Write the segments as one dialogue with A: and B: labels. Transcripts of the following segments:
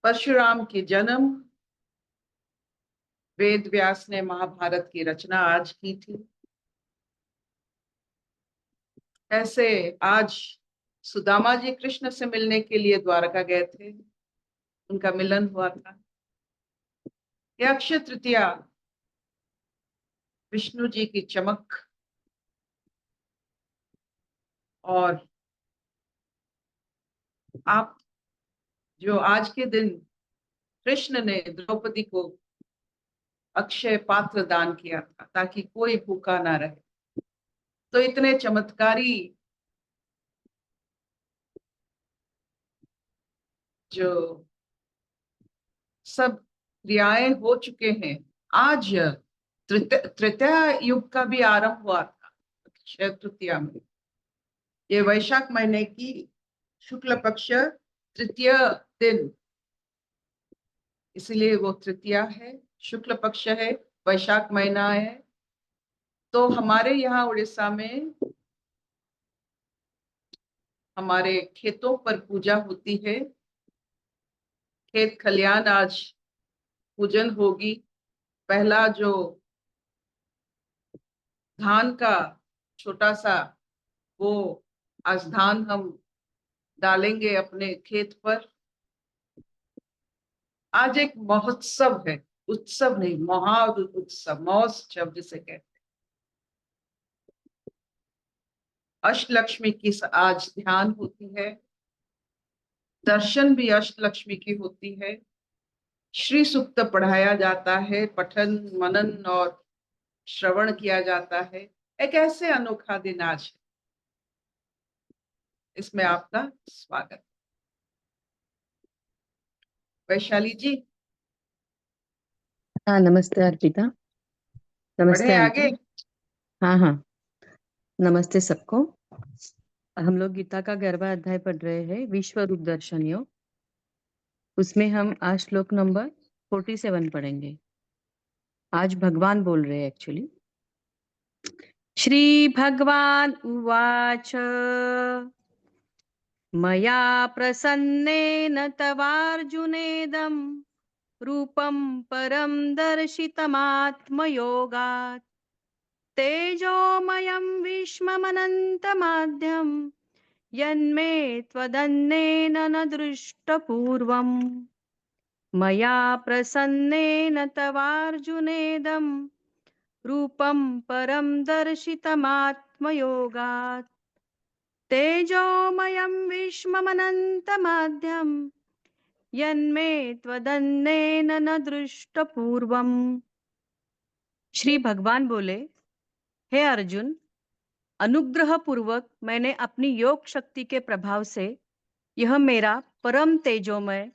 A: परशुराम की जन्म, वेद व्यास ने महाभारत की रचना आज की थी। ऐसे आज सुदामा जी कृष्ण से मिलने के लिए द्वारका गए थे, उनका मिलन हुआ था। यह अक्षय तृतीया विष्णु जी की चमक और आप जो आज के दिन कृष्ण ने द्रौपदी को अक्षय पात्र दान किया था ताकि कोई भूखा ना रहे, तो इतने चमत्कारी जो सब क्रियाएं हो चुके हैं। आज तृतीय युग का भी आरंभ हुआ था अक्षय तृतीया में। ये वैशाख महीने की शुक्ल पक्ष तृतीय दिन, इसलिए वो तृतीया है, शुक्ल पक्ष है, वैशाख महीना है। तो हमारे यहाँ उड़ीसा में हमारे खेतों पर पूजा होती है। खेत खलियान आज पूजन होगी। पहला जो धान का छोटा सा वो आज धान हम डालेंगे अपने खेत पर। आज एक महोत्सव है, उत्सव नहीं, महा उत्सव, महोत्सव जिसे कहते हैं। अष्टलक्ष्मी की आज ध्यान होती है, दर्शन भी अष्टलक्ष्मी की होती है। श्री सूक्त पढ़ाया जाता है, पठन मनन और श्रवण किया जाता है। एक ऐसे अनोखा दिन आज है, इसमें आपका स्वागत। वैशाली जी,
B: हाँ, नमस्ते अर्पिता। नमस्ते
A: बढ़े
B: आंटी।
A: आगे।
B: हाँ हाँ, नमस्ते सबको। हम लोग गीता का 11वां अध्याय पढ़ रहे हैं, विश्व रूप दर्शन योग। उसमें हम आज श्लोक नंबर 47 पढ़ेंगे। आज भगवान बोल रहे हैं एक्चुअली। श्री भगवान उवाच मया प्रसन्नेन तवार्जुनेदं रूपं परं दर्शितमात्मयोगात् तेजोमयं विश्वमनन्तमाद्यं यन्मे त्वदन्येन न दृष्टपूर्वम् मया प्रसन्नेन तवार्जुनेदं रूपं परं दर्शितमात्मयोगात् तेजोमयं विश्वमनन्तमाद्यं यन्मे त्वदन्येन न दृष्टपूर्वम्। श्री भगवान बोले, हे अर्जुन, अनुग्रह पूर्वक मैंने अपनी योग शक्ति के प्रभाव से यह मेरा परम तेजोमय,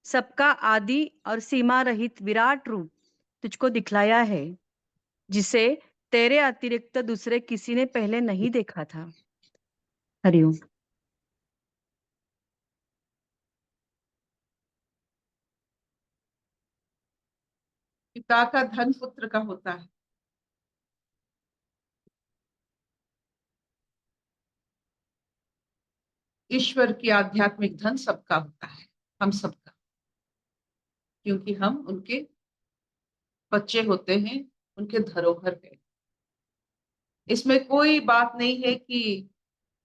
B: सबका आदि और सीमा रहित विराट रूप तुझको दिखलाया है, जिसे तेरे अतिरिक्त दूसरे किसी ने पहले नहीं देखा था। हरिओम।
A: पिता का धन पुत्र का होता है। ईश्वर की आध्यात्मिक धन सबका होता है, हम सबका, क्योंकि हम उनके बच्चे होते हैं, उनके धरोहर है। इसमें कोई बात नहीं है कि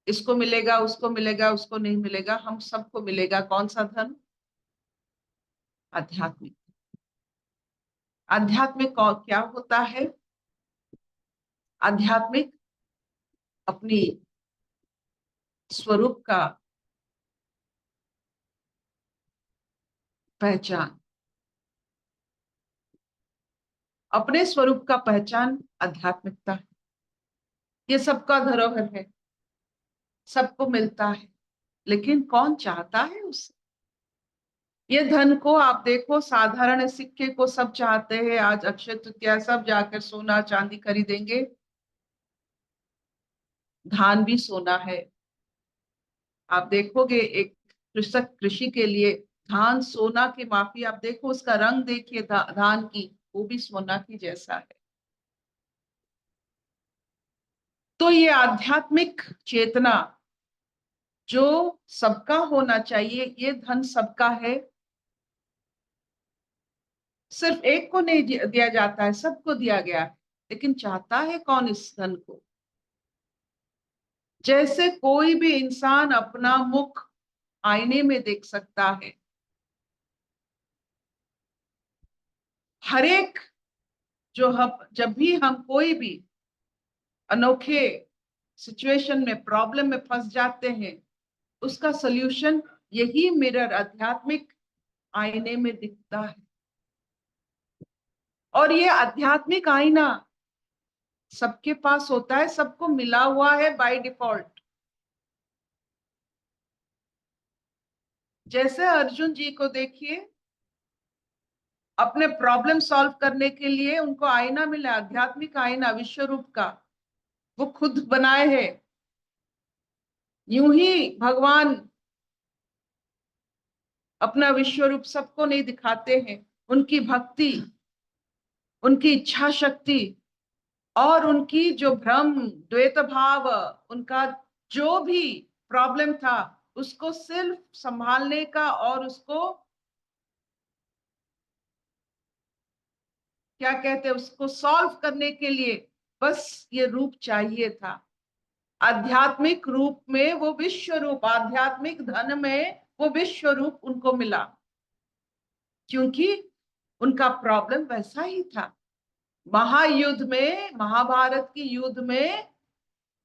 A: इसको मिलेगा, उसको मिलेगा, उसको नहीं मिलेगा। हम सबको मिलेगा। कौन सा धन? आध्यात्मिक। आध्यात्मिक क्या होता है? आध्यात्मिक अपनी स्वरूप का पहचान, अपने स्वरूप का पहचान आध्यात्मिकता है। ये सबका धरोहर है, सबको मिलता है, लेकिन कौन चाहता है उसे? ये धन को आप देखो, साधारण सिक्के को सब चाहते हैं। आज अक्षय तृतीया, सब जाकर सोना चांदी खरीदेंगे। धान भी सोना है। आप देखोगे एक कृषक कृषि के लिए धान सोना की माफी, आप देखो उसका रंग देखिए धान की, वो भी सोना की जैसा है। तो ये आध्यात्मिक चेतना जो सबका होना चाहिए, ये धन सबका है। सिर्फ एक को नहीं दिया जाता है, सबको दिया गया है। लेकिन चाहता है कौन इस धन को? जैसे कोई भी इंसान अपना मुख आईने में देख सकता है, हर एक जो हम जब भी हम कोई भी अनोखे सिचुएशन में, प्रॉब्लम में फंस जाते हैं, उसका सॉल्यूशन यही मिरर, आध्यात्मिक आईने में दिखता है। और ये आध्यात्मिक आईना सबके पास होता है, सबको मिला हुआ है बाय डिफॉल्ट। जैसे अर्जुन जी को देखिए, अपने प्रॉब्लम सॉल्व करने के लिए उनको आईना मिला, आध्यात्मिक आईना विश्व रूप का, वो खुद बनाए हैं। यूं ही भगवान अपना विश्व रूप सबको नहीं दिखाते हैं। उनकी भक्ति, उनकी इच्छा शक्ति और उनकी जो भ्रम, द्वैत भाव, उनका जो भी प्रॉब्लम था, उसको सिर्फ संभालने का और उसको क्या कहते हैं, उसको सॉल्व करने के लिए बस ये रूप चाहिए था। आध्यात्मिक रूप में वो विश्व रूप, आध्यात्मिक धन में वो विश्व रूप उनको मिला, क्योंकि उनका प्रॉब्लम वैसा ही था। महायुद्ध में, महाभारत की युद्ध में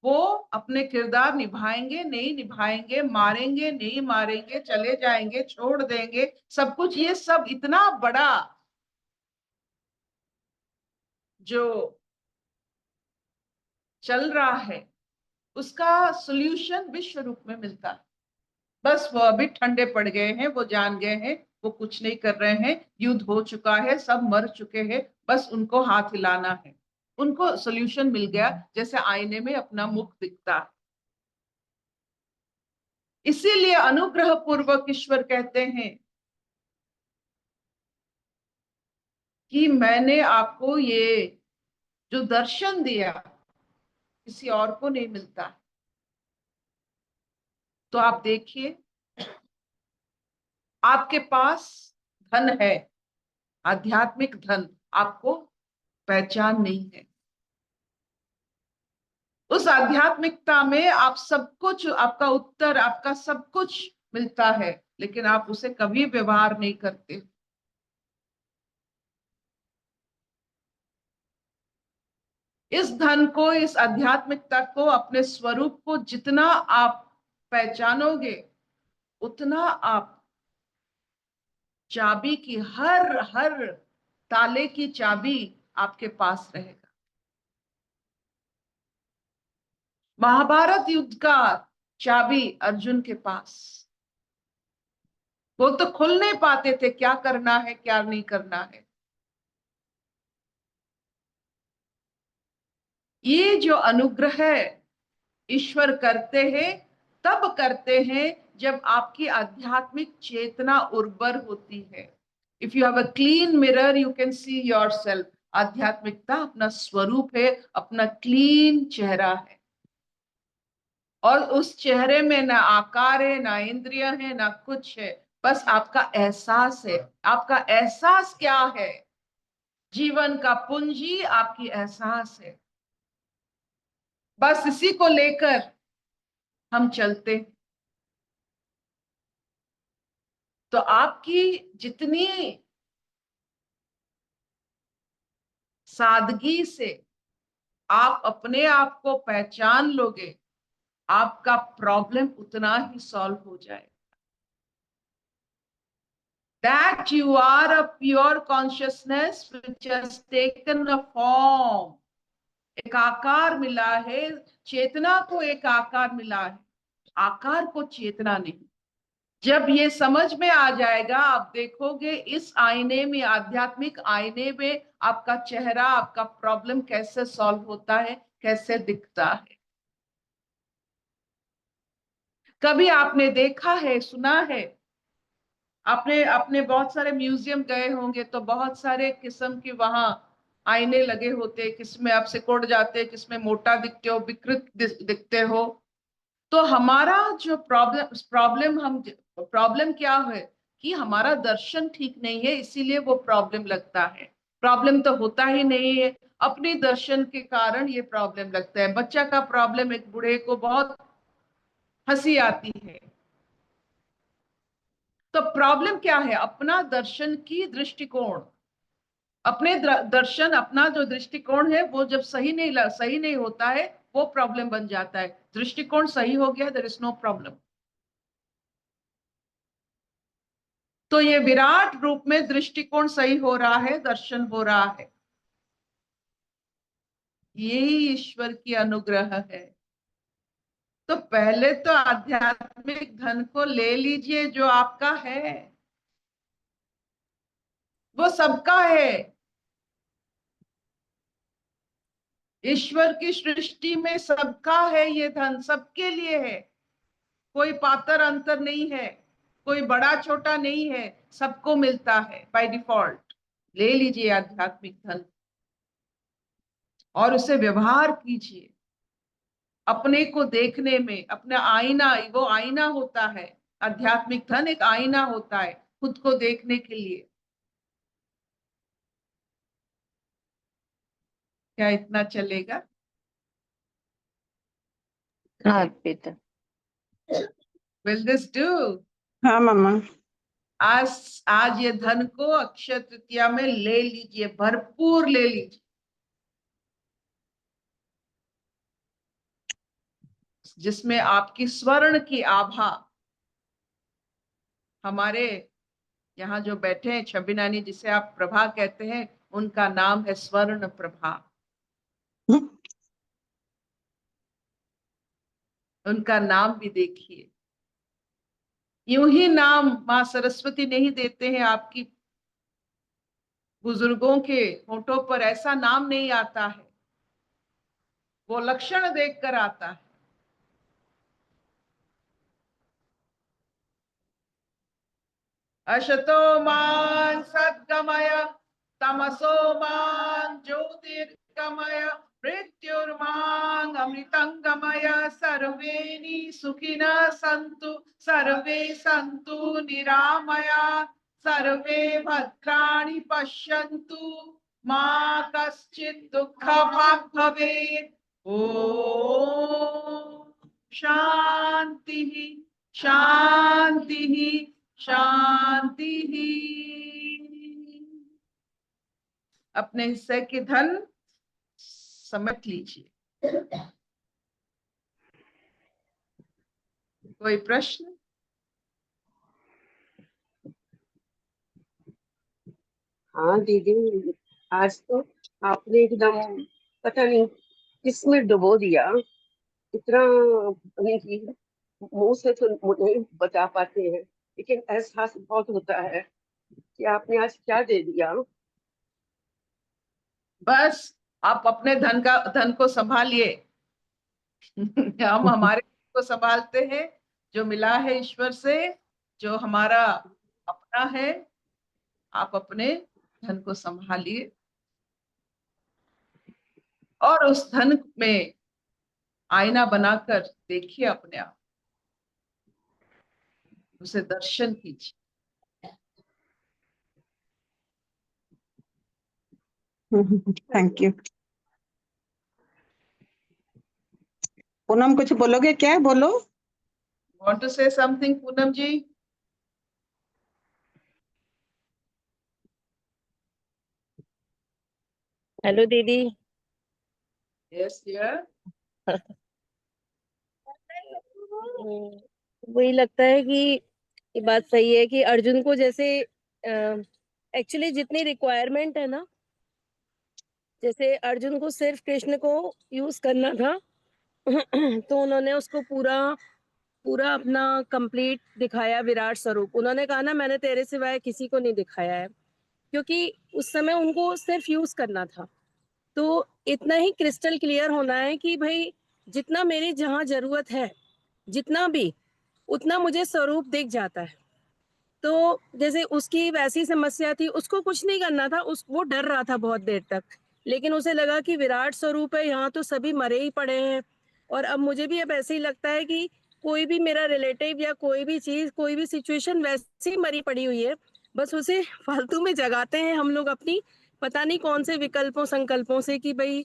A: वो अपने किरदार निभाएंगे नहीं निभाएंगे, मारेंगे नहीं मारेंगे, चले जाएंगे, छोड़ देंगे, सब कुछ, ये सब इतना बड़ा जो चल रहा है, उसका सॉल्यूशन विश्व रूप में मिलता है। बस वो अभी ठंडे पड़ गए हैं, वो जान गए हैं वो कुछ नहीं कर रहे हैं, युद्ध हो चुका है, सब मर चुके हैं, बस उनको हाथ हिलाना है, उनको सॉल्यूशन मिल गया, जैसे आईने में अपना मुख दिखता है। इसीलिए अनुग्रह पूर्वक ईश्वर कहते हैं कि मैंने आपको ये जो दर्शन दिया, किसी और को नहीं मिलता। तो आप देखिए, आपके पास धन है, आध्यात्मिक धन, आपको पहचान नहीं है। उस आध्यात्मिकता में आप सब कुछ, आपका उत्तर, आपका सब कुछ मिलता है, लेकिन आप उसे कभी व्यवहार नहीं करते। इस धन को, इस आध्यात्मिकता को, अपने स्वरूप को जितना आप पहचानोगे, उतना आप चाबी की, हर हर ताले की चाबी आपके पास रहेगा। महाभारत युद्ध का चाबी अर्जुन के पास, वो तो खुल नहीं पाते थे, क्या करना है क्या नहीं करना है। ये जो अनुग्रह ईश्वर करते हैं, तब करते हैं जब आपकी आध्यात्मिक चेतना उर्वर होती है। If you have a clean mirror, you can see your self. आध्यात्मिकता अपना स्वरूप है, अपना क्लीन चेहरा है, और उस चेहरे में ना आकार है, ना इंद्रिय है, ना कुछ है, बस आपका एहसास है। आपका एहसास क्या है? जीवन का पूंजी आपकी एहसास है। बस इसी को लेकर हम चलते हैं। तो आपकी जितनी सादगी से आप अपने आप को पहचान लोगे, आपका प्रॉब्लम उतना ही सॉल्व हो जाए। That you are a pure consciousness which has taken a form. एक आकार मिला है, चेतना को एक आकार मिला है, आकार को चेतना नहीं। जब ये समझ में आ जाएगा, आप देखोगे इस आईने में, आध्यात्मिक आईने में, आपका चेहरा, आपका प्रॉब्लम कैसे सॉल्व होता है, कैसे दिखता है। कभी आपने देखा है, सुना है, आपने अपने बहुत सारे म्यूजियम गए होंगे तो बहुत सारे किस्म के वहां आईने लगे होते हैं, किसमें आप सिकुड़ जाते हैं, किसमें मोटा दिखते हो, विकृत दिखते हो। तो हमारा जो प्रॉब्लम क्या है कि हमारा दर्शन ठीक नहीं है, इसीलिए वो प्रॉब्लम लगता है। प्रॉब्लम तो होता ही नहीं है, अपने दर्शन के कारण ये प्रॉब्लम लगता है। बच्चा का प्रॉब्लम एक बूढ़े को बहुत हंसी आती है। तो प्रॉब्लम क्या है? अपना दर्शन की दृष्टिकोण, अपने दर्शन, अपना जो दृष्टिकोण है वो जब सही नहीं होता है, वो प्रॉब्लम बन जाता है। दृष्टिकोण सही हो गया, देयर इज नो प्रॉब्लम। तो ये विराट रूप में दृष्टिकोण सही हो रहा है, दर्शन हो रहा है, यही ईश्वर की अनुग्रह है। तो पहले तो आध्यात्मिक धन को ले लीजिए जो आपका है, वो सबका है। ईश्वर की सृष्टि में सबका है, ये धन सबके लिए है। कोई पातर अंतर नहीं है, कोई बड़ा छोटा नहीं है, सबको मिलता है बाय डिफॉल्ट। ले लीजिए आध्यात्मिक धन और उसे व्यवहार कीजिए। अपने को देखने में, अपना आईना, वो आईना होता है। आध्यात्मिक धन एक आईना होता है खुद को देखने के लिए। क्या इतना चलेगा?
C: हाँ बेटा।
A: Will this do?
C: हाँ मम्मा।
A: आज ये धन को अक्षय तृतीया में ले लीजिए, भरपूर ले लीजिए, जिसमें आपकी स्वर्ण की आभा, हमारे यहाँ जो बैठे हैं छबी नानी, जिसे आप प्रभा कहते हैं, उनका नाम है स्वर्ण प्रभा। उनका नाम भी देखिए। यूं ही नाम माँ सरस्वती नहीं देते हैं, आपकी बुजुर्गों के होठों पर ऐसा नाम नहीं आता है, वो लक्षण देखकर आता है। अशतो मान सद्गमय, तमसो मान ज्योतिर्गमय, मृत्युर्मां अमृतंगमय। सर्वे सुखिनः सन्तु, सर्वे सन्तु निरामया, सर्वे भद्राणि पश्यन्तु, मा कश्चित् दुःखभाग् भवेत्। ओम शांति शांति शांति। अपने हिस्से की धन समेट लीजिए। कोई प्रश्न?
C: हाँ दीदी, आज तो आपने एकदम पता नहीं किसमें डुबो दिया। इतना नहीं कि मुंह से तो नहीं बता पाते हैं, लेकिन एहसास बहुत होता है कि आपने आज क्या दे दिया।
A: बस आप अपने धन को संभालिए। हम हमारे को संभालते हैं, जो मिला है ईश्वर से, जो हमारा अपना है। आप अपने धन को संभालिए और उस धन में आईना बनाकर देखिए अपने आप, उसे दर्शन कीजिए।
D: Thank you. पूनम कुछ बोलोगे क्या? बोलो।
A: Want to say something, Poonam ji?
E: Hello दीदी।
A: Yes, dear.
E: वही लगता है कि ये बात सही है कि अर्जुन को जैसे एक्चुअली जितनी रिक्वायरमेंट है ना, जैसे अर्जुन को सिर्फ कृष्ण को यूज करना था तो उन्होंने उसको पूरा पूरा अपना कंप्लीट दिखाया विराट स्वरूप। उन्होंने कहा ना, मैंने तेरे सिवाय किसी को नहीं दिखाया है, क्योंकि उस समय उनको सिर्फ यूज करना था। तो इतना ही क्रिस्टल क्लियर होना है कि भाई जितना मेरी जहाँ जरूरत है, जितना भी, उतना मुझे स्वरूप दिख जाता है। तो जैसे उसकी वैसी समस्या थी, उसको कुछ नहीं करना था, वो डर रहा था बहुत देर तक, लेकिन उसे लगा कि विराट स्वरूप है, यहाँ तो सभी मरे ही पड़े हैं। और अब मुझे भी अब ऐसे ही लगता है कि कोई भी मेरा रिलेटिव या कोई भी चीज, कोई भी सिचुएशन वैसे ही मरी पड़ी हुई है, बस उसे फालतू में जगाते हैं हम लोग अपनी पता नहीं कौन से विकल्पों संकल्पों से कि भाई,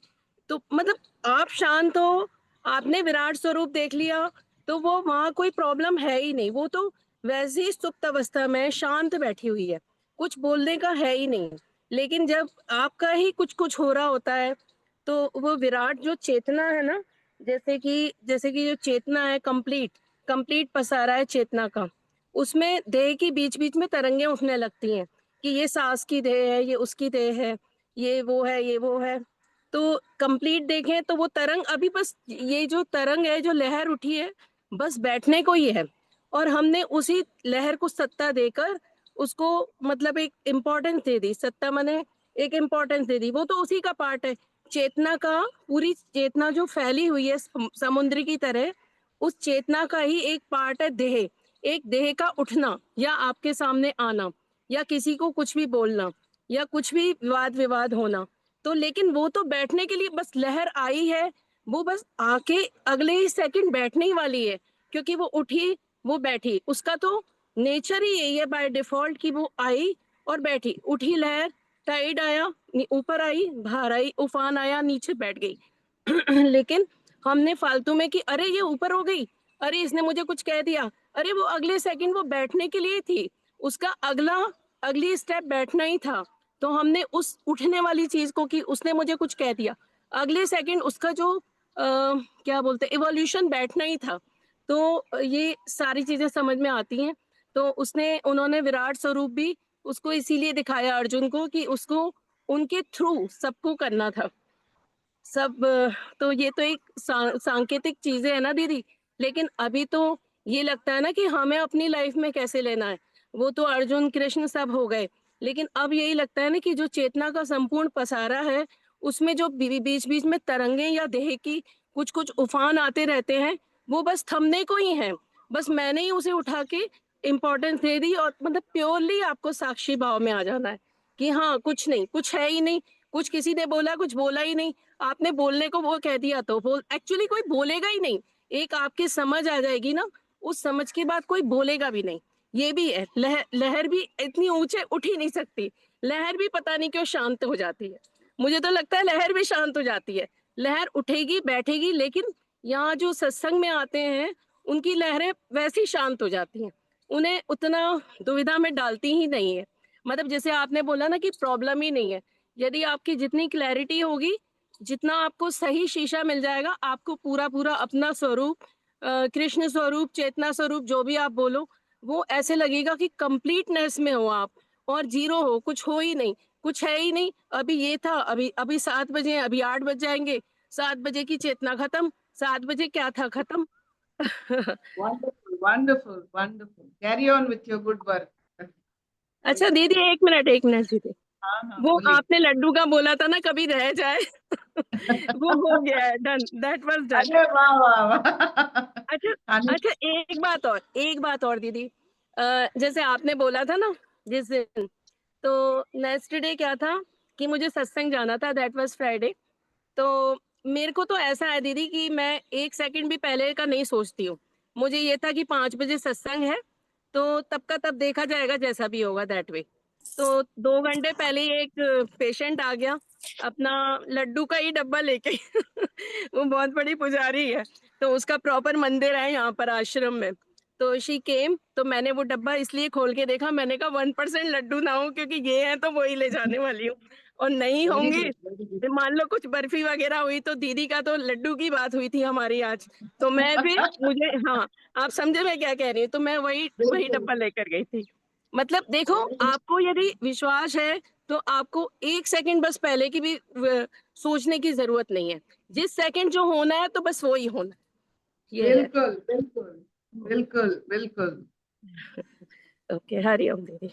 E: तो मतलब आप शांत हो, आपने विराट स्वरूप देख लिया, तो वो वहां कोई प्रॉब्लम है ही नहीं, वो तो वैसे ही सुप्त अवस्था में शांत बैठी हुई है, कुछ बोलने का है ही नहीं। लेकिन जब आपका ही कुछ कुछ हो रहा होता है, तो वो विराट जो चेतना है ना, जैसे कि जो चेतना है कंप्लीट कंप्लीट पसारा है चेतना का, उसमें देह की बीच बीच में तरंगे उठने लगती हैं कि ये सांस की देह है, ये उसकी देह है, ये वो है, ये वो है। तो कंप्लीट देखें तो वो तरंग अभी बस, ये जो तरंग है, जो लहर उठी है, बस बैठने को ही है। और हमने उसी लहर को सत्ता देकर उसको मतलब एक इम्पोर्टेंस दे दी, सत्ता माने एक इम्पोर्टेंस दे दी, वो तो उसी का पार्ट है। चेतना का, पूरी चेतना जो फैली हुई है समुद्र की तरह, उस चेतना का ही एक पार्ट है देह। एक देह का उठना या आपके सामने आना या किसी को कुछ भी बोलना या कुछ भी वाद विवाद होना, तो लेकिन वो तो बैठने के लिए बस लहर आई है, वो बस आके अगले ही सेकंड बैठने ही वाली है, क्योंकि वो उठी, वो बैठी, उसका तो नेचर ही यही है बाय डिफॉल्ट कि वो आई और बैठी। उठी लहर, टाइड आया, ऊपर आई, बाहर आई, उफान आया, नीचे बैठ गई। लेकिन हमने फालतू में कि अरे ये ऊपर हो गई, अरे इसने मुझे कुछ कह दिया, अरे वो अगले सेकंड वो बैठने के लिए थी, उसका अगली स्टेप बैठना ही था। तो हमने उस उठने वाली चीज को कि उसने मुझे कुछ कह दिया, अगले सेकंड उसका जो क्या बोलते इवोल्यूशन बैठना ही था। तो ये सारी चीजें समझ में आती हैं। तो उन्होंने विराट स्वरूप भी उसको इसीलिए दिखाया अर्जुन को कि उसको उनके थ्रू सबको करना था सब। तो ये तो एक सांकेतिक चीजें है ना दीदी, लेकिन अभी तो ये लगता है ना कि हमें अपनी लाइफ में कैसे लेना है, वो तो अर्जुन कृष्ण सब हो गए। लेकिन अब यही लगता है ना कि जो चेतना का संपूर्ण पसारा है, उसमें जो बीच बीच में तरंगे या देह की कुछ कुछ उफान आते रहते हैं, वो बस थमने को ही है। बस मैंने ही उसे उठा के इम्पोर्टेंस दे दी, और मतलब प्योरली आपको साक्षी भाव में आ जाना है कि हाँ कुछ नहीं, कुछ है ही नहीं, कुछ किसी ने बोला, कुछ बोला ही नहीं, आपने बोलने को वो कह दिया, तो वो एक्चुअली कोई बोलेगा ही नहीं। एक आपकी समझ आ जाएगी ना, उस समझ के बाद कोई बोलेगा भी नहीं। ये भी है, लहर भी इतनी ऊंचे उठ ही नहीं सकती, लहर भी पता नहीं क्यों शांत हो जाती है। मुझे तो लगता है लहर भी शांत हो जाती है, लहर उठेगी बैठेगी, लेकिन यहाँ जो सत्संग में आते हैं उनकी लहरें वैसी शांत हो जाती हैं, उन्हें उतना दुविधा में डालती ही नहीं है। मतलब जैसे आपने बोला ना कि प्रॉब्लम ही नहीं है, यदि आपकी जितनी क्लैरिटी होगी, जितना आपको सही शीशा मिल जाएगा, आपको पूरा पूरा अपना स्वरूप, कृष्ण स्वरूप, चेतना स्वरूप, जो भी आप बोलो, वो ऐसे लगेगा कि कंप्लीटनेस में हो आप, और जीरो हो, कुछ हो ही नहीं, कुछ है ही नहीं। अभी ये था, अभी अभी 7 बजे, अभी 8 बज जाएंगे, 7 बजे की चेतना खत्म, 7 बजे क्या था खत्म।
A: Wonderful, wonderful, wonderful. Carry on with your good work.
E: अच्छा दीदी, एक मिनट दीदी,
A: हाँ हाँ
E: वो
A: बोलिए।
E: आपने लड्डू का बोला था ना, कभी रह जाए। वो हो गया है, डन, दैट वाज डन।
A: अरे वाह वाह वाह।
E: अच्छा,
A: आने-
E: अच्छा, एक बात और दीदी, जैसे आपने बोला था ना जिस दिन, तो नेक्स्ट डे क्या था कि मुझे सत्संग जाना था, दैट वाज फ्राइडे। तो मेरे को तो ऐसा है दीदी कि मैं एक सेकंड भी पहले का नहीं सोचती हूँ। मुझे ये था कि 5 बजे सत्संग है, तो तब का तब देखा जाएगा, जैसा भी होगा दैट वे। तो 2 घंटे पहले ही एक पेशेंट आ गया अपना लड्डू का ही डब्बा लेके। वो बहुत बड़ी पुजारी है, तो उसका प्रॉपर मंदिर है यहाँ पर आश्रम में। तो शी केम, तो मैंने वो डब्बा इसलिए खोल के देखा, मैंने कहा 1% लड्डू ना हो, क्योंकि ये है तो वही ले जाने वाली हूँ, और नहीं
A: Very
E: होंगे
A: good, very good.
E: तो मान लो कुछ बर्फी वगैरह हुई, तो दीदी का तो लड्डू की बात हुई थी हमारी आज। तो मैं फिर मुझे, हाँ, आप समझे मैं क्या कह रही हूँ, तो मैं वही वही
A: बिल्कुल
E: डब्बा लेकर गई थी। मतलब देखो, आपको यदि विश्वास है, तो आपको एक सेकंड बस पहले की भी सोचने की जरूरत नहीं है, जिस सेकंड जो होना है तो बस वो ही होना है। ये है।
A: बिल्कुल बिल्कुल बिल्कुल बिल्कुल।
E: ओके, हरिओम दीदी।